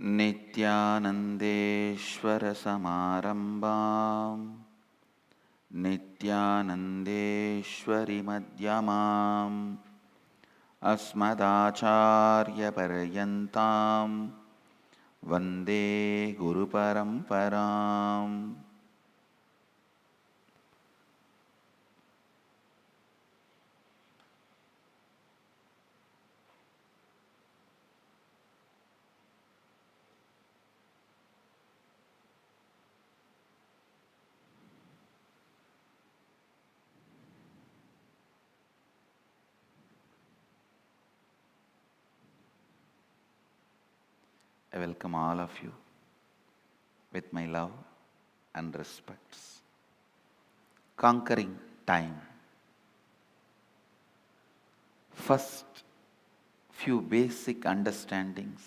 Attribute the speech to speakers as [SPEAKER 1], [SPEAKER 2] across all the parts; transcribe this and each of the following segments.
[SPEAKER 1] नित्यानन्देश्वरसमारम्भां नित्यानन्देश्वरिमध्यमाम् अस्मदाचार्यपर्यन्तां वन्दे गुरुपरम्पराम्. I welcome all of you with my love and respects. Conquering time. First, few basic understandings,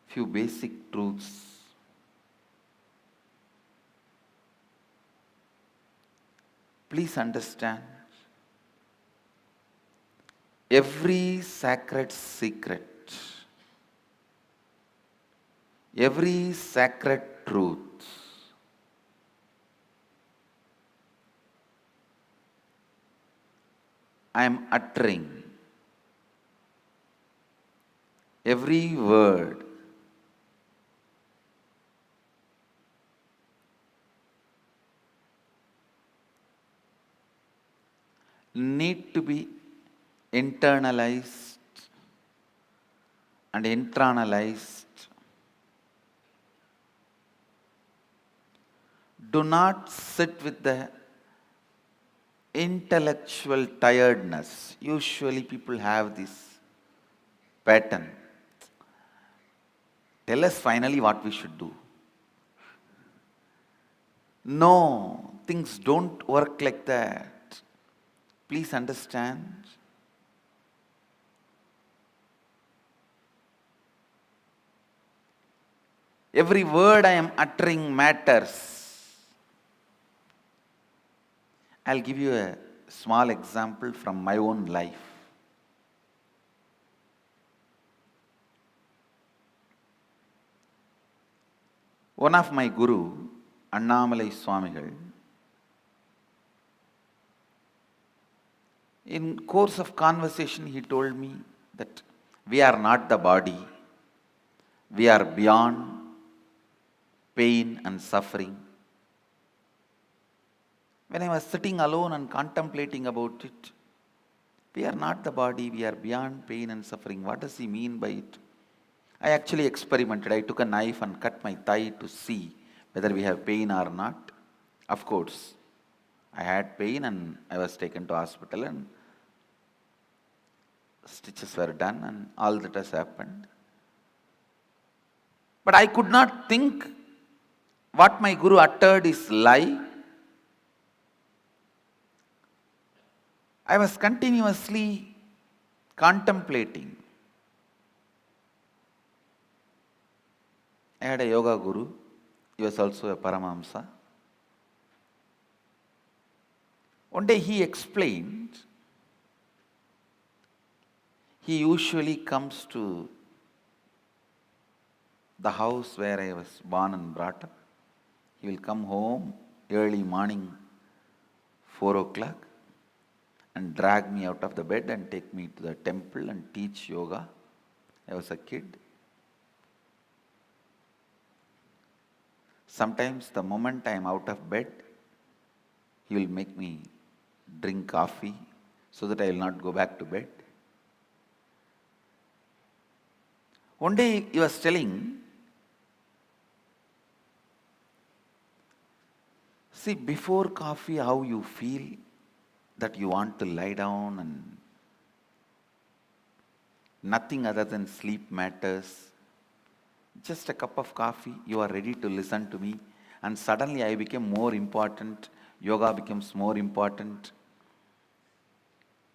[SPEAKER 1] few basic truths. Please understand, every sacred secret, every sacred truth I am uttering, every word need to be internalized and internalized. Do not sit with the intellectual tiredness. Usually people have this pattern. Tell us finally what we should do. No, things don't work like that. Please understand. Every word I am uttering matters. I'll give you a small example from my own life. One of my guru, Annamalai Swamigal, in course of conversation he told me that we are not the body, we are beyond pain and suffering. When I was sitting alone and contemplating about it, we are not the body, we are beyond pain and suffering. What does he mean by it? I actually experimented. I took a knife and cut my thigh to see whether we have pain or not. Of course, I had pain and I was taken to hospital and stitches were done and all that has happened. But I could not think what my guru uttered is lie. I was continuously contemplating. I had a yoga guru. He was also a Paramahamsa. One day he explained, he usually comes to the house where I was born and brought up. He will come home early morning, 4 o'clock, and drag me out of the bed and take me to the temple and teach yoga. I was a kid. Sometimes the moment I am out of bed, he will make me drink coffee so that I will not go back to bed. One day he was telling, see, before coffee, how you feel that you want to lie down and nothing other than sleep matters. Just a cup of coffee, you are ready to listen to me. And suddenly I became more important. Yoga becomes more important.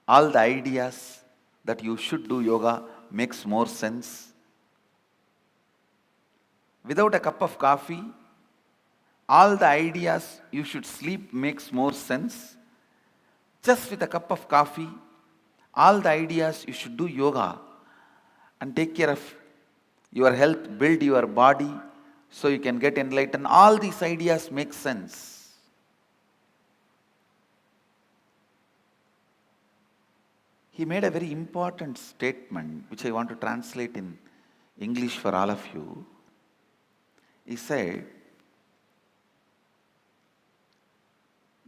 [SPEAKER 1] All the ideas that you should do yoga makes more sense. Without a cup of coffee, all the ideas you should sleep makes more sense. Just with a cup of coffee, all the ideas you should do yoga and take care of Your health, build your body so you can get enlightened. All these ideas make sense. He made a very important statement which I want to translate in English for all of you. He said,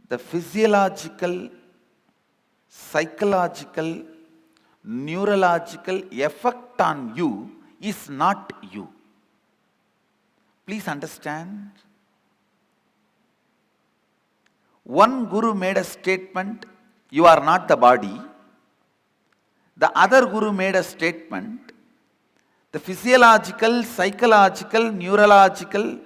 [SPEAKER 1] the physiological, psychological, neurological effect on you is not you. Please understand. One guru made a statement, you are not the body. The other guru made a statement, the physiological, psychological, neurological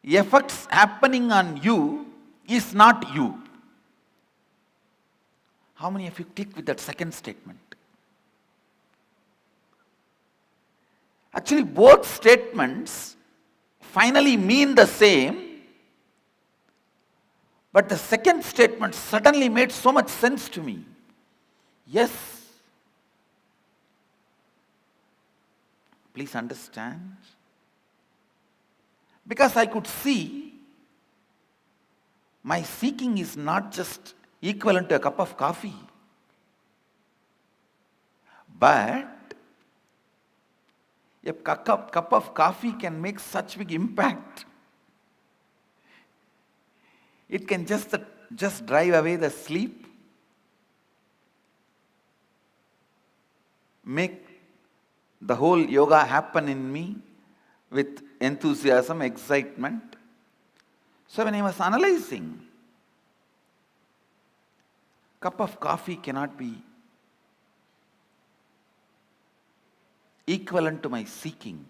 [SPEAKER 1] effects happening on you is not you. How many of you click with that second statement? Actually, both statements finally mean the same, but the second statement suddenly made so much sense to me. Yes. Please understand. Because I could see my seeking is not just equivalent to a cup of coffee, but a cup of coffee can make such big impact. It can just drive away the sleep, make the whole yoga happen in me with enthusiasm, excitement. So when I was analyzing, cup of coffee cannot be equivalent to my seeking.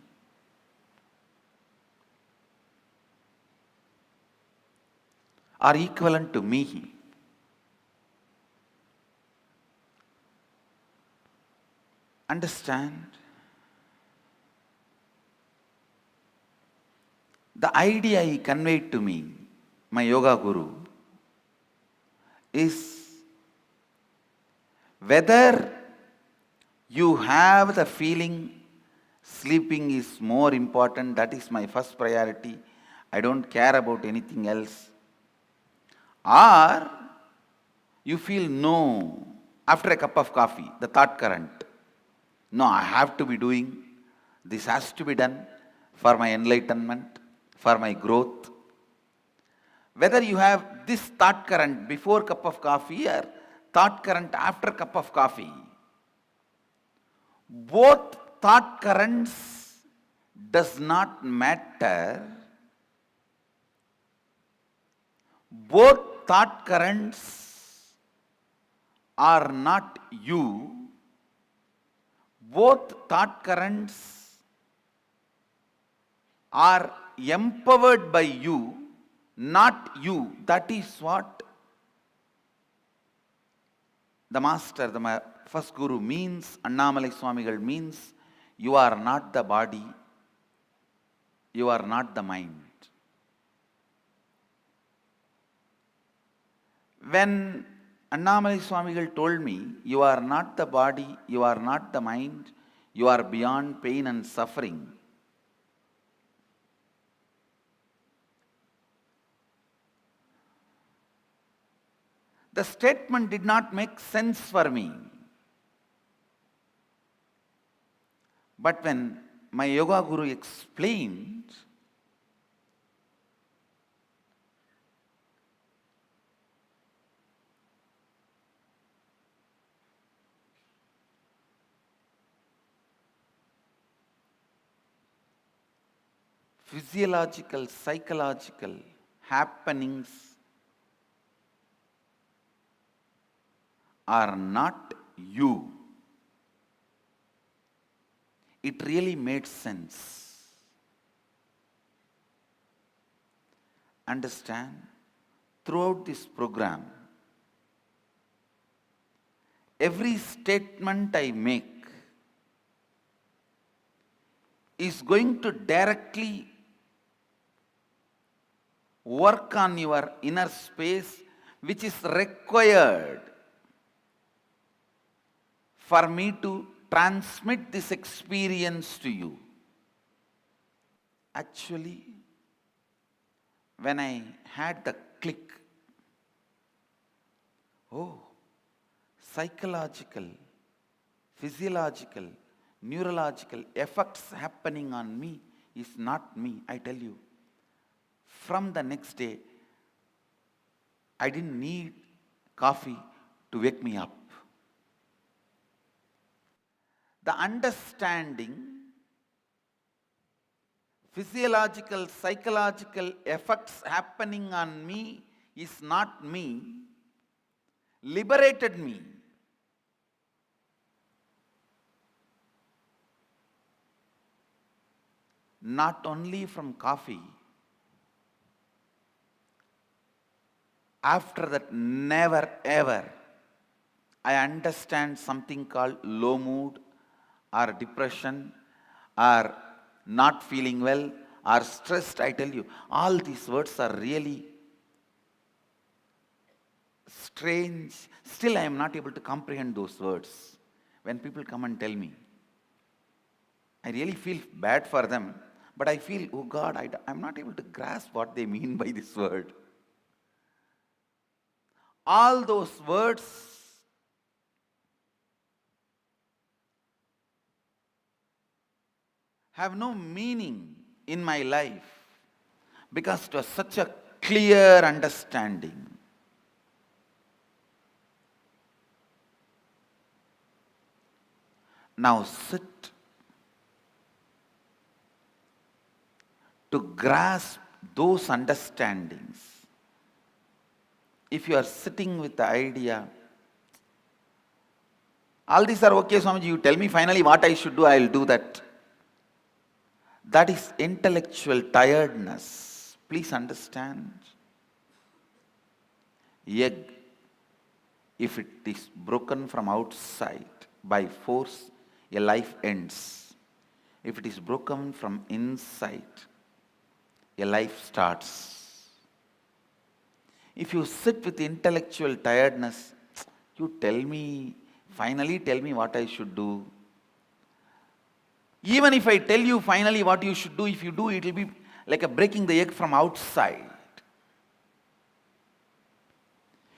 [SPEAKER 1] Or equivalent to me. Understand? The idea he conveyed to me, my yoga guru, is whether you have the feeling sleeping is more important, that is my first priority, I don't care about anything else, or you feel no, after a cup of coffee, the thought current, no, I have to be doing, this has to be done for my enlightenment, for my growth. Whether you have this thought current before cup of coffee or thought current after cup of coffee, both thought currents does not matter. Both thought currents are not you. Both thought currents are empowered by you, not you. That is what the master, the first guru means, Annamalai Swamigal means, you are not the body, you are not the mind. When Annamalai Swamigal told me, you are not the body, you are not the mind, you are beyond pain and suffering, the statement did not make sense for me. But when my yoga guru explained, physiological, psychological happenings are not you, it really made sense. Understand? Throughout this program, every statement I make is going to directly work on your inner space, which is required for me to transmit this experience to you. Actually, when I had the click, oh, psychological, physiological, neurological effects happening on me is not me, I tell you. From the next day, I didn't need coffee to wake me up. The understanding, physiological, psychological effects happening on me is not me, liberated me. Not only from coffee, after that, never ever I understand something called low mood or depression or not feeling well or stressed. I tell you, all these words are really strange. Still, I am not able to comprehend those words. When people come and tell me, I really feel bad for them, but I feel, oh God, I'm not able to grasp what they mean by this word. All those words have no meaning in my life because it was such a clear understanding. Now sit to grasp those understandings. If you are sitting with the idea, all these are okay, Swamiji, you tell me finally what I should do, I will do that. That is intellectual tiredness. Please understand. Egg, if it is broken from outside by force, a life ends. If it is broken from inside, a life starts. If you sit with intellectual tiredness, you finally tell me what I should do. Even if I tell you finally what you should do, if you do, it will be like a breaking the egg from outside.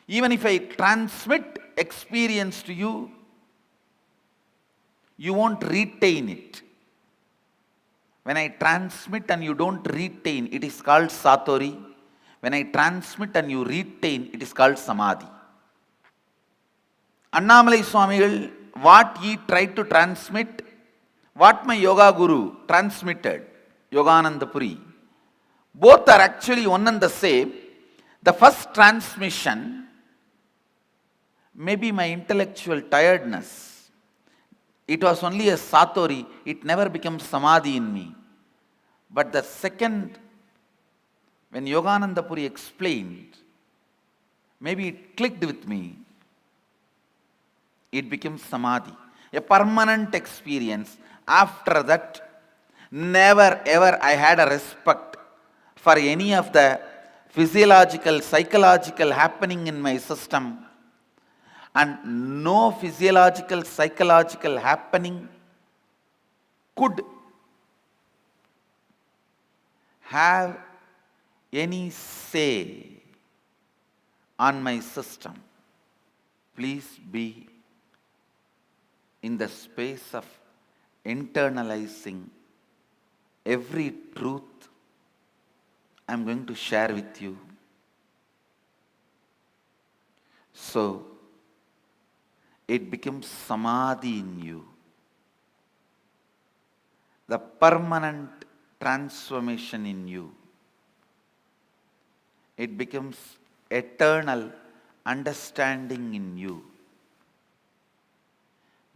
[SPEAKER 1] Even if I transmit experience to you, you won't retain it. When I transmit and you don't retain, it is called satori. When I transmit and you retain, it is called samadhi. Annamalai Swamigal, what he tried to transmit, what my yoga guru transmitted, Yogananda Puri, both are actually one and the same. The first transmission may be my intellectual tiredness. It was only a satori, it never becomes samadhi in me. But the second, when Yogananda Puri explained, maybe it clicked with me, it becomes samadhi, a permanent experience. After that, never ever I had a respect for any of the physiological, psychological happening in my system. And no physiological, psychological happening could have any say on my system. Please be in the space of internalizing every truth I am going to share with you. So, it becomes samadhi in you. The permanent transformation in you. It becomes eternal understanding in you.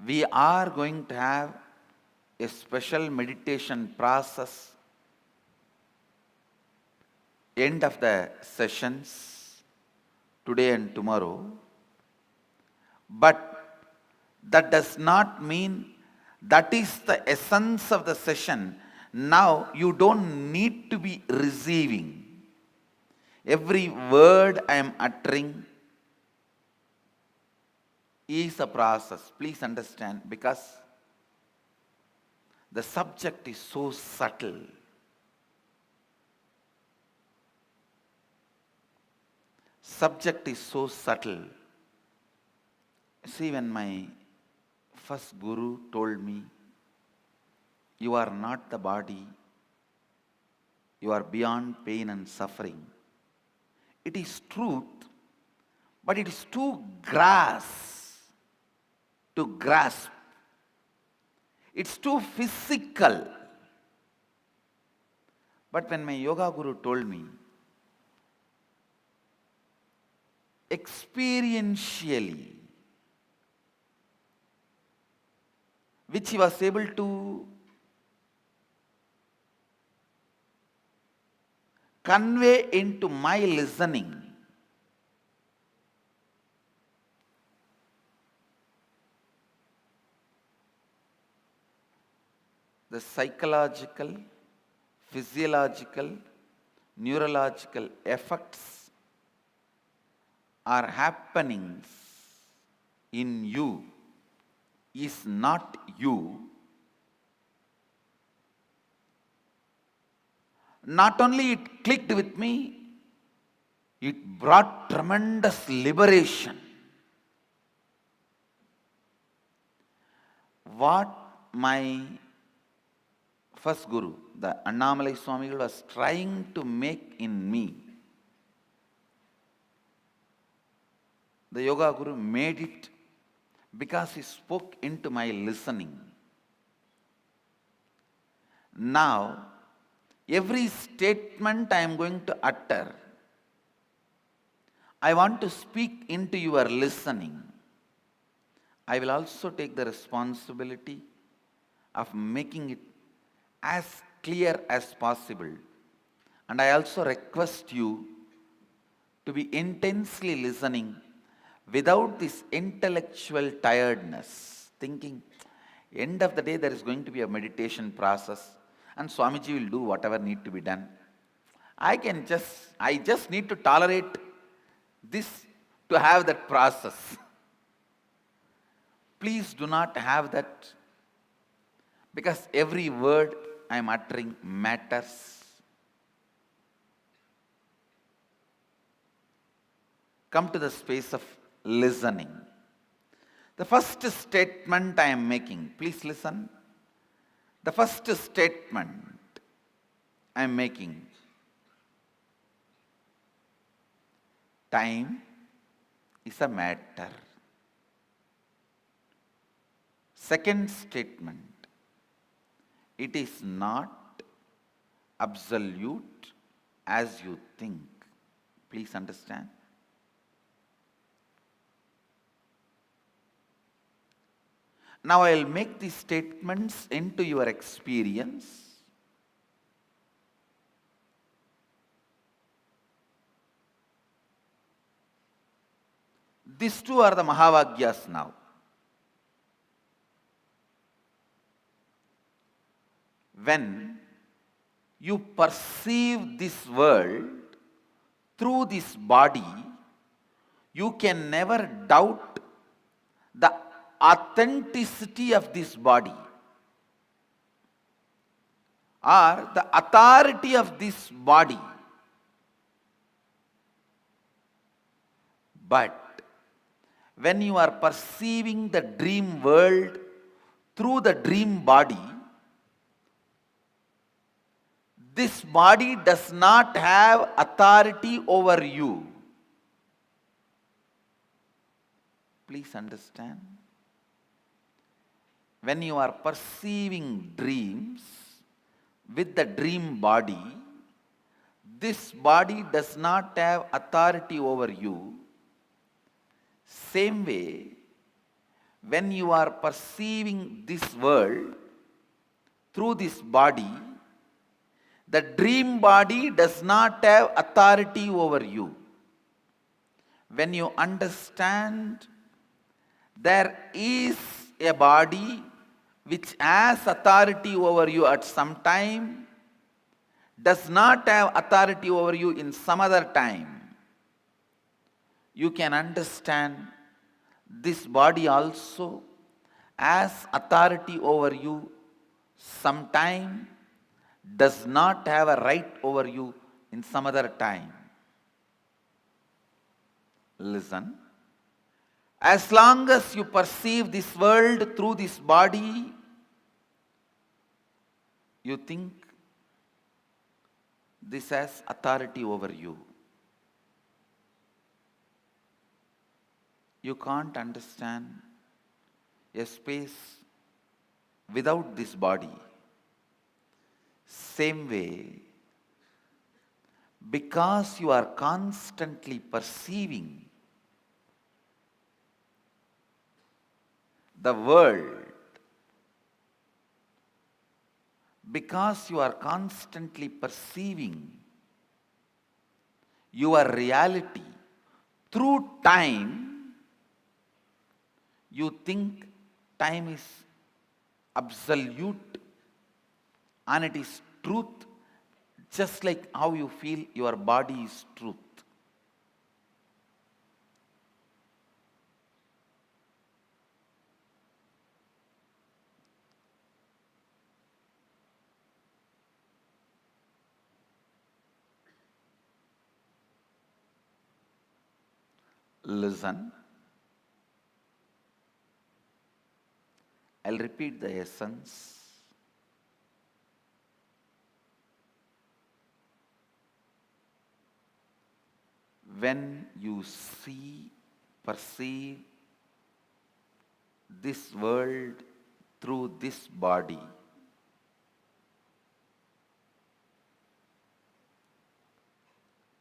[SPEAKER 1] We are going to have a special meditation process end of the sessions today and tomorrow. But that does not mean that is the essence of the session. Now you don't need to be receiving. Every word I am uttering is a process. Please understand, because the subject is so subtle. Subject is so subtle. See, when my first guru told me, you are not the body, you are beyond pain and suffering. It is truth, but it is too to grasp. It's too physical. But when my yoga guru told me, experientially, which he was able to convey into my listening, the psychological, physiological, neurological effects are happenings in you is not you. Not only it clicked with me, it brought tremendous liberation. What my first guru, the Annamalai Swami, was trying to make in me, the yoga guru made it because he spoke into my listening. Now, every statement I am going to utter, I want to speak into your listening. I will also take the responsibility of making it as clear as possible. And I also request you to be intensely listening without this intellectual tiredness, thinking, end of the day there is going to be a meditation process and Swamiji will do whatever need to be done. I just need to tolerate this to have that process. Please do not have that, because every word I am uttering matters. Come to the space of listening. The first statement I am making, please listen. The first statement I am making, time is a matter. Second statement, it is not absolute as you think. Please understand. Now I will make these statements into your experience. These two are the Mahavagyas now. When you perceive this world through this body, you can never doubt the authenticity of this body or the authority of this body. But when you are perceiving the dream world through the dream body, this body does not have authority over you. Please understand. When you are perceiving dreams with the dream body, this body does not have authority over you. Same way, when you are perceiving this world through this body, the dream body does not have authority over you. When you understand there is a body which has authority over you at some time, does not have authority over you in some other time, you can understand this body also has authority over you, sometime does not have a right over you in some other time. Listen. As long as you perceive this world through this body, you think this has authority over you. You can't understand a space without this body. Same way, because you are constantly perceiving the world, because you are constantly perceiving your reality through time, you think time is absolute and it is truth, just like how you feel your body is truth. Listen. I'll repeat the essence. When you see, perceive this world through this body,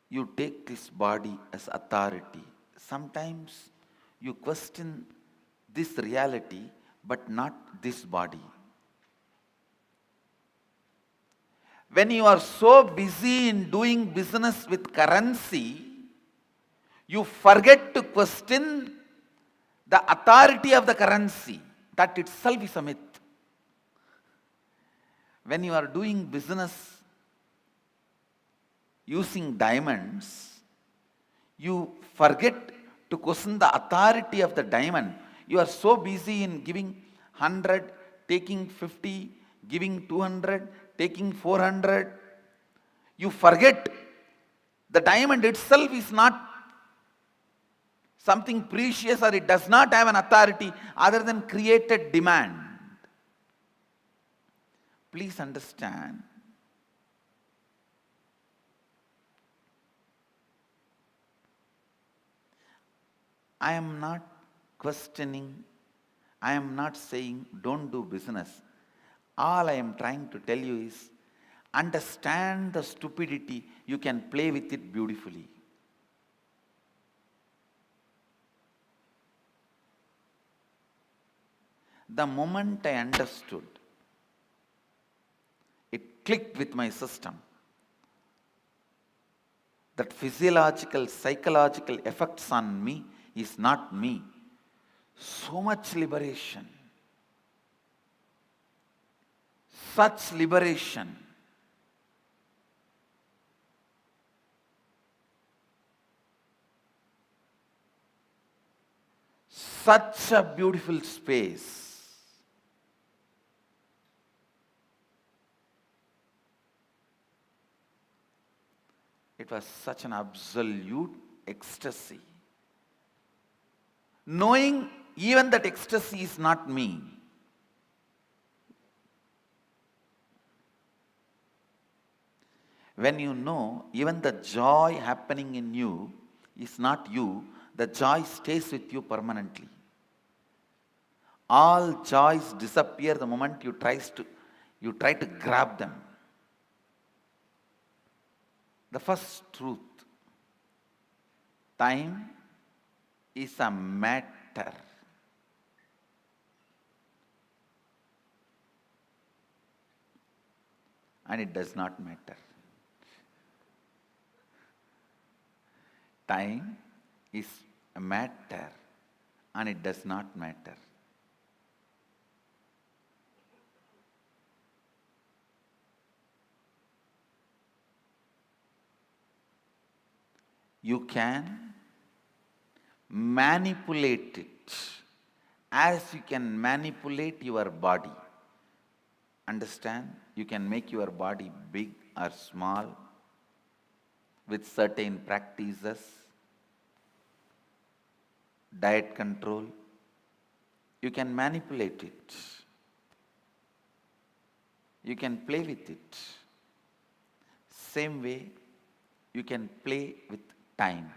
[SPEAKER 1] you take this body as authority. Sometimes you question this reality, but not this body. When you are so busy in doing business with currency, you forget to question the authority of the currency. That itself is a myth. When you are doing business using diamonds, you forget to question the authority of the diamond. You are so busy in giving 100, taking 50, giving 200, taking 400. You forget the diamond itself is not something precious, or it does not have an authority other than created demand. Please understand. I am not questioning, I am not saying don't do business. All I am trying to tell you is understand the stupidity, you can play with it beautifully. The moment I understood, it clicked with my system that physiological, psychological effects on me is not me. So much liberation, such liberation. Such a beautiful space. It was such an absolute ecstasy. Knowing even that ecstasy is not me. When you know even the joy happening in you is not you, the joy stays with you permanently. All joys disappear the moment you try to grab them. The first truth, time is a matter. And it does not matter. Time is a matter and it does not matter. You can manipulate it. as you can manipulate your body. Understand? You can make your body big or small with certain practices, diet control. You can manipulate it. You can play with it. Same way, you can play with time.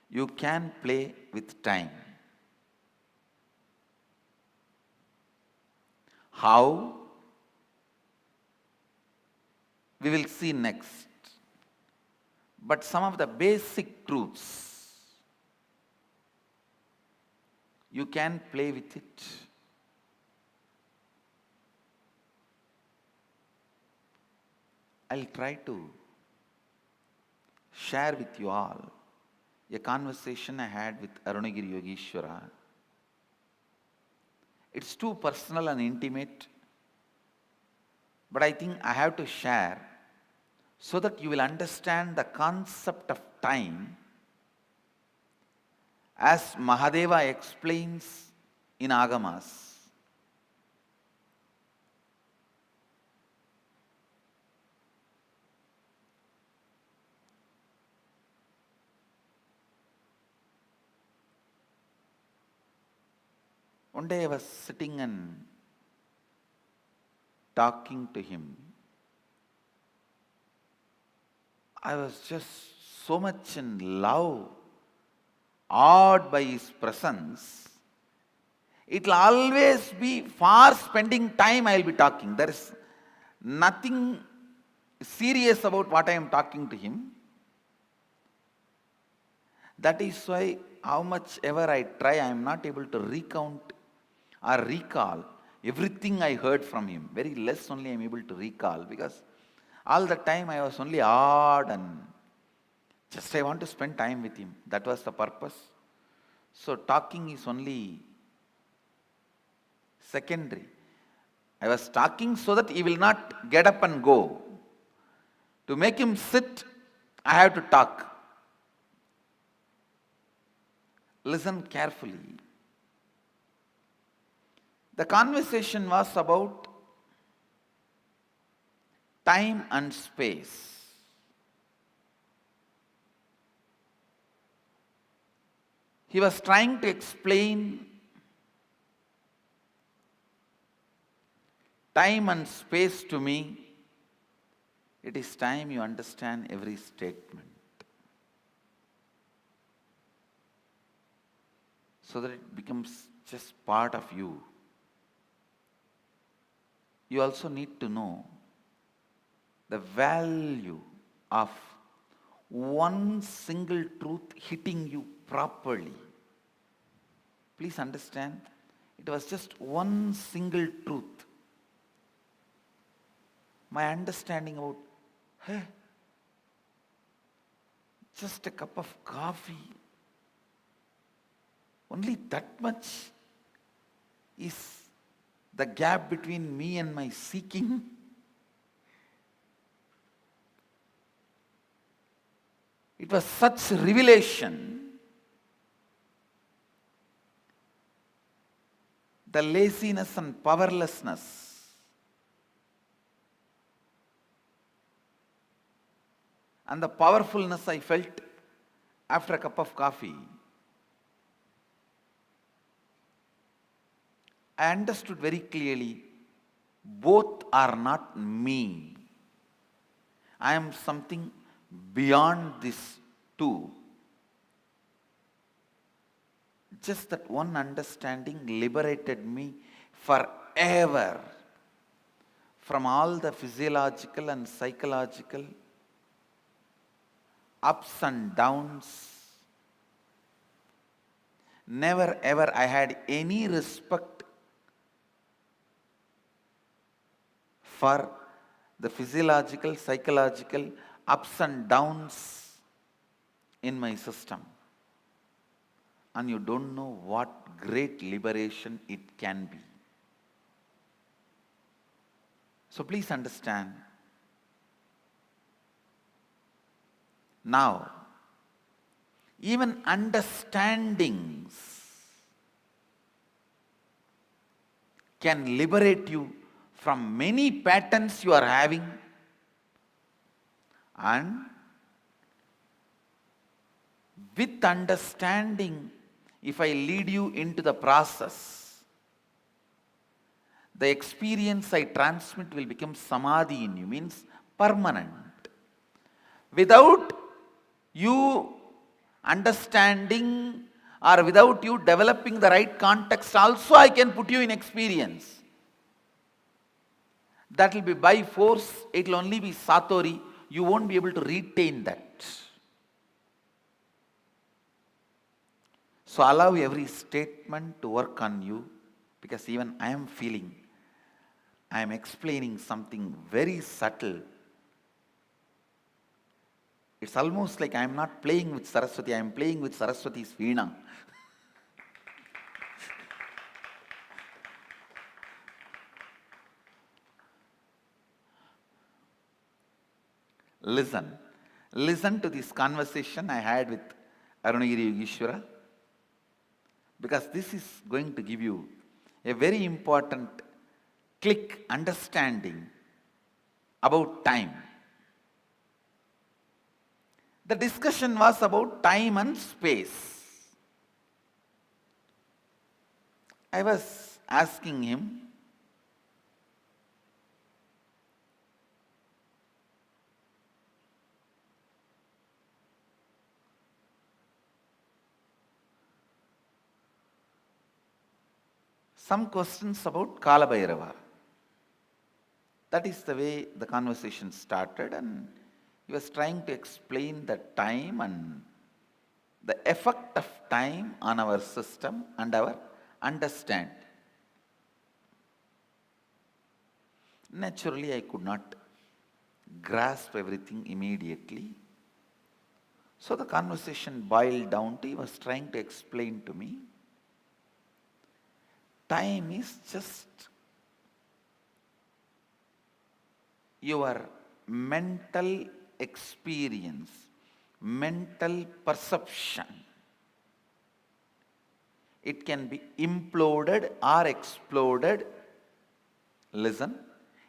[SPEAKER 1] You can play with time. How? We will see next. But some of the basic truths, you can play with it. I'll try to share with you all a conversation I had with Arunagiri Yogeshwara. It's too personal and intimate, but I think I have to share so that you will understand the concept of time as Mahadeva explains in Agamas. One day I was sitting and talking to him. I was just so much in love, awed by his presence. It will always be for spending time I will be talking. There is nothing serious about what I am talking to him. That is why how much ever I try, I am not able to recount or recall everything I heard from him. Very less only I am able to recall, because all the time I was only awed and just I want to spend time with him. That was the purpose. So talking is only secondary. I was talking so that he will not get up and go. To make him sit, I have to talk. Listen carefully. The conversation was about time and space. He was trying to explain time and space to me. It is time you understand every statement, so that it becomes just part of you. You also need to know the value of one single truth hitting you properly. Please understand, it was just one single truth. My understanding about, just a cup of coffee, only that much is the gap between me and my seeking. It was such revelation. The laziness and powerlessness, and the powerfulness I felt after a cup of coffee. I understood very clearly, both are not me. I am something beyond this too. Just that one understanding liberated me forever from all the physiological and psychological ups and downs. Never ever I had any respect for the physiological, psychological ups and downs in my system. And you don't know what great liberation it can be. So please understand. Now, even understandings can liberate you from many patterns you are having, and with understanding, if I lead you into the process, the experience I transmit will become samadhi in you, means permanent. Without you understanding or without you developing the right context, also I can put you in experience. That will be by force, it will only be satori, you won't be able to retain that. So allow every statement to work on you, because even I am feeling, I am explaining something very subtle. It's almost like I am not playing with Saraswati, I am playing with Saraswati's veena. Listen to this conversation I had with Arunagiri Yogeshwara, because this is going to give you a very important click understanding about time. The discussion was about time and space. I was asking him, some questions about Kala Bhairava. That is the way the conversation started, and he was trying to explain the time and the effect of time on our system and our understanding. Naturally, I could not grasp everything immediately. So the conversation boiled down to, he was trying to explain to me, time is just your mental experience, mental perception. It can be imploded or exploded. Listen,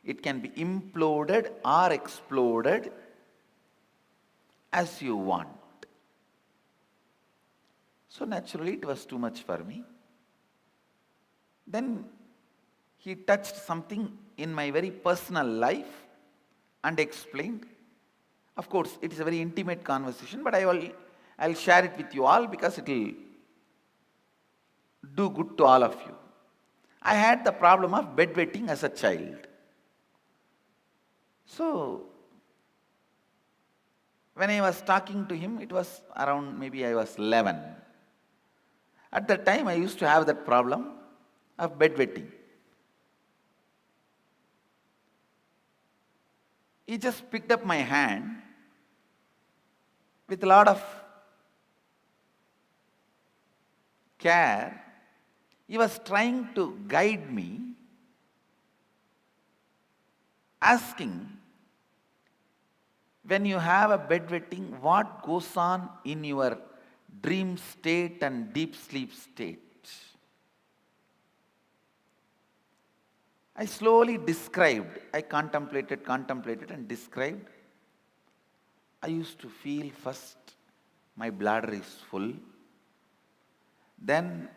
[SPEAKER 1] it can be imploded or exploded as you want. So naturally, it was too much for me. Then he touched something in my very personal life and explained. Of course, it is a very intimate conversation, but I'll share it with you all because it will do good to all of you. I had the problem of bedwetting as a child. So, when I was talking to him, it was around maybe I was 11. At that time, I used to have that problem of bedwetting. He just picked up my hand with a lot of care. He was trying to guide me, asking, when you have a bedwetting, what goes on in your dream state and deep sleep state? I slowly described, I contemplated and described. I used to feel first my bladder is full. Then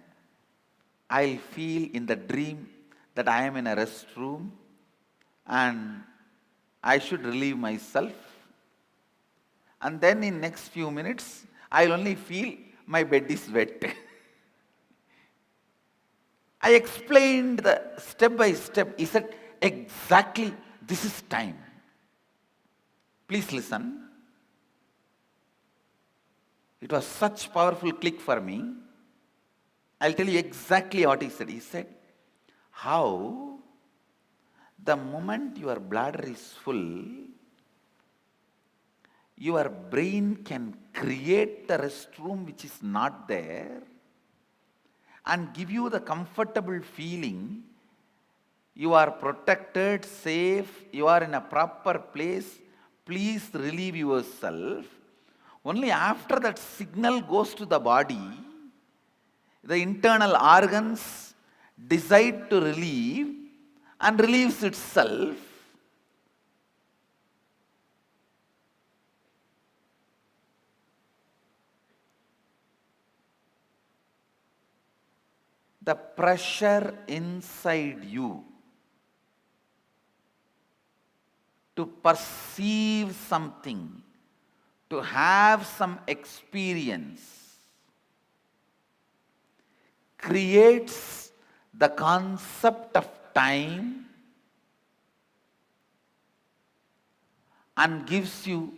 [SPEAKER 1] I'll feel in the dream that I am in a restroom and I should relieve myself. And then in next few minutes, I'll only feel my bed is wet. I explained the step by step. He said, exactly, this is time. Please listen. It was such powerful click for me. I'll tell you exactly what he said. He said, how the moment your bladder is full, your brain can create the restroom which is not there and give you the comfortable feeling you are protected, safe, you are in a proper place, please relieve yourself. Only after that signal goes to the body, the internal organs decide to relieve and relieves itself. The pressure inside you to perceive something, to have some experience, creates the concept of time and gives you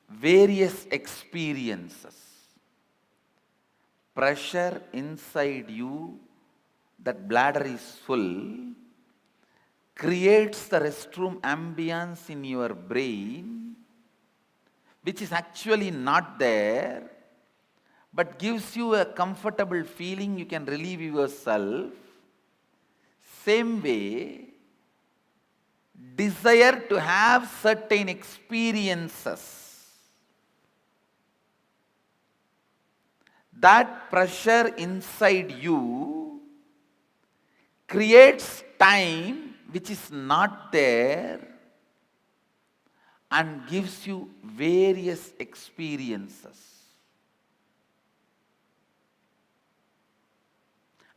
[SPEAKER 1] various experiences. Pressure inside you, that bladder is full, creates the restroom ambience in your brain, which is actually not there, but gives you a comfortable feeling, you can relieve yourself. Same way, desire to have certain experiences, that pressure inside you creates time which is not there and gives you various experiences.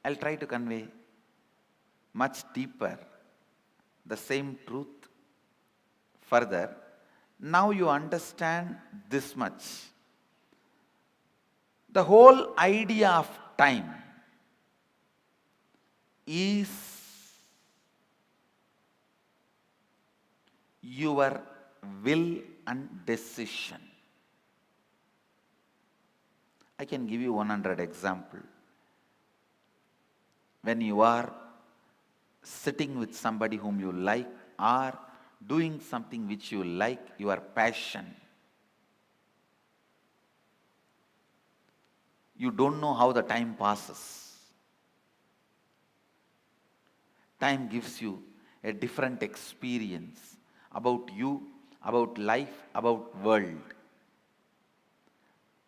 [SPEAKER 1] I'll try to convey much deeper the same truth further. Now you understand this much. The whole idea of time is your will and decision. I can give you 100 example. When you are sitting with somebody whom you like or doing something which you like, your passion, you don't know how the time passes. Time gives you a different experience about you, about life, about world.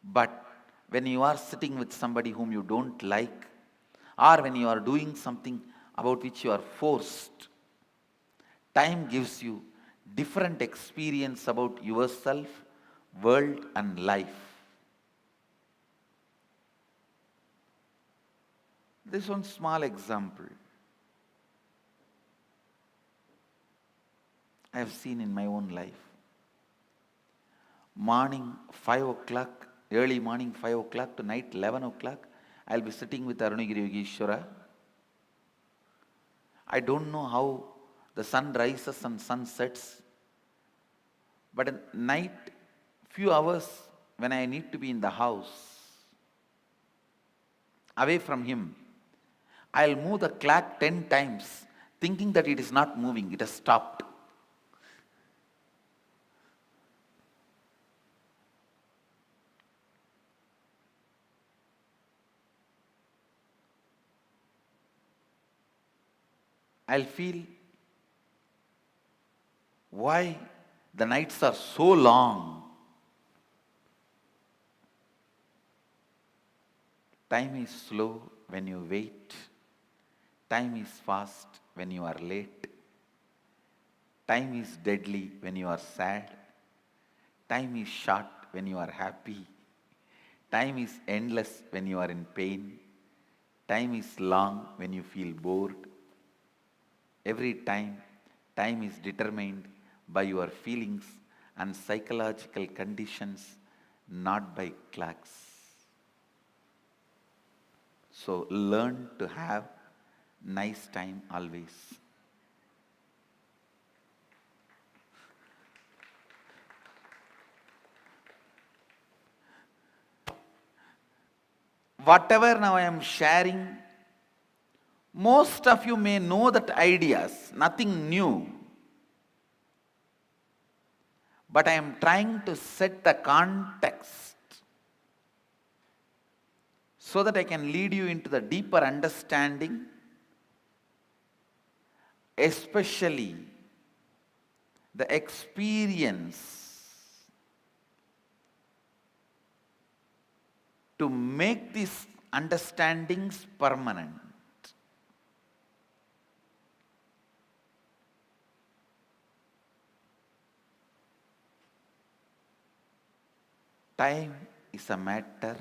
[SPEAKER 1] But when you are sitting with somebody whom you don't like, or when you are doing something about which you are forced, time gives you different experience about yourself, world and life. This one small example I have seen in my own life. Morning 5 o'clock, early morning 5 o'clock to night 11 o'clock, I'll be sitting with Arunagiri Yogeshwara. I don't know how the sun rises and sun sets, but at night, few hours when I need to be in the house, away from him, I'll move the clock 10 times, thinking that it is not moving, it has stopped. I'll feel why the nights are so long. Time is slow when you wait. Time is fast when you are late. Time is deadly when you are sad. Time is short when you are happy. Time is endless when you are in pain. Time is long when you feel bored. Every time, time is determined by your feelings and psychological conditions, not by clocks. So learn to have nice time always. Whatever now I am sharing, most of you may know that ideas, nothing new. But I am trying to set the context so that I can lead you into the deeper understanding, especially the experience to make these understandings permanent. Time is a matter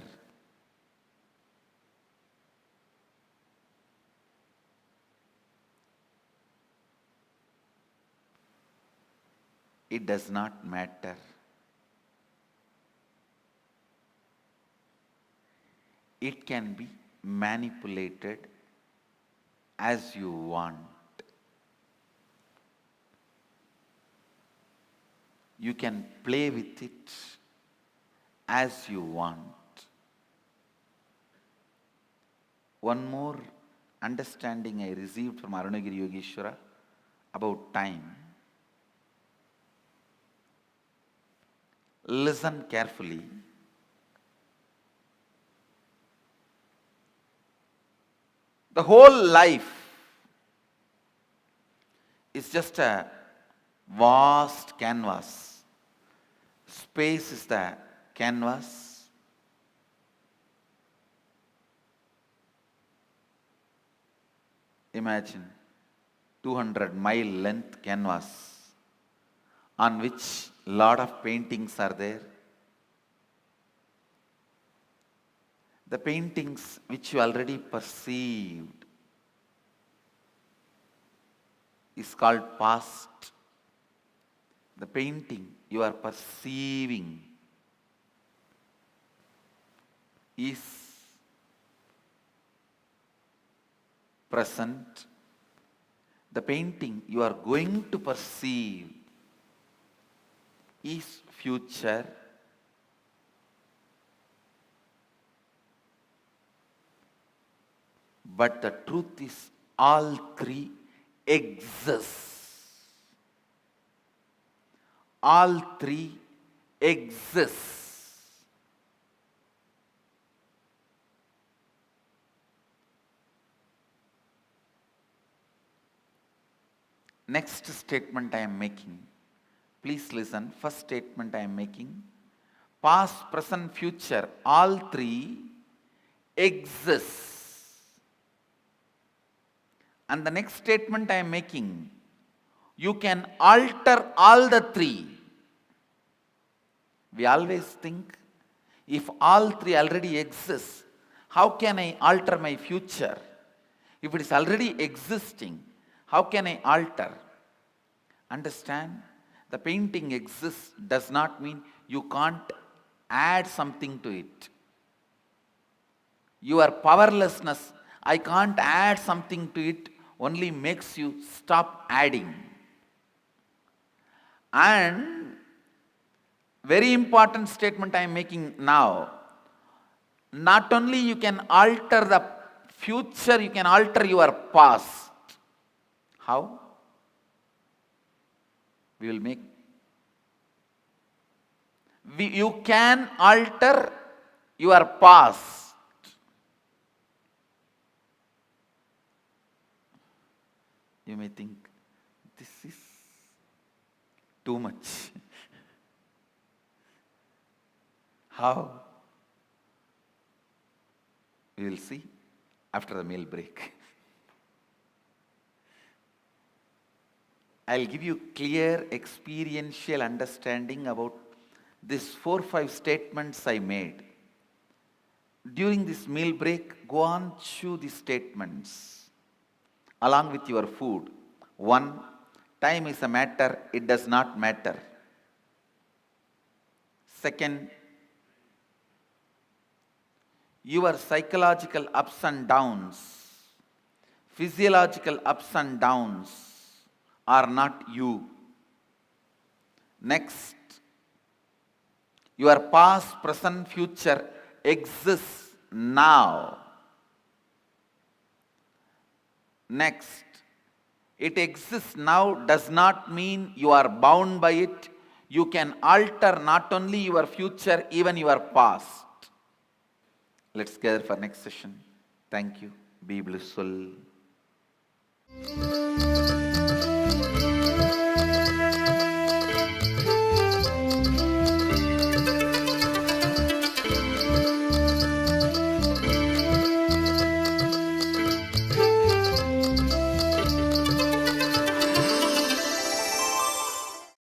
[SPEAKER 1] it does not matter. It can be manipulated as you want. You can play with it as you want. One more understanding I received from Arunagiri Yogeshwara about time. Listen carefully. The whole life is just a vast canvas. Space is the canvas. Imagine 200-mile length canvas on which lot of paintings are there. The paintings which you already perceived is called past. The painting you are perceiving is present. The painting you are going to perceive is future. But the truth is, all three exist. All three exist. Next statement I am making. Please listen. First statement I am making. Past, present, future, all three exist. And the next statement I am making, you can alter all the three. We always think, if all three already exist, how can I alter my future? If it is already existing, how can I alter? Understand? The painting exists does not mean you can't add something to it. Your powerlessness, I can't add something to it, only makes you stop adding. And very important statement I am making now. Not only you can alter the future, you can alter your past. How? We will make. You can alter your past. You may think, this is too much. How? We will see after the meal break. I'll give you clear experiential understanding about these 4-5 statements I made. During this meal break, go on, chew these statements along with your food. 1, time is a matter, it does not matter. 2nd, your psychological ups and downs, physiological ups and downs are not you. Next, your past, present, future exists now. Next, it exists now does not mean you are bound by it. You can alter not only your future, even your past. Let's gather for next session. Thank you. Be blissful.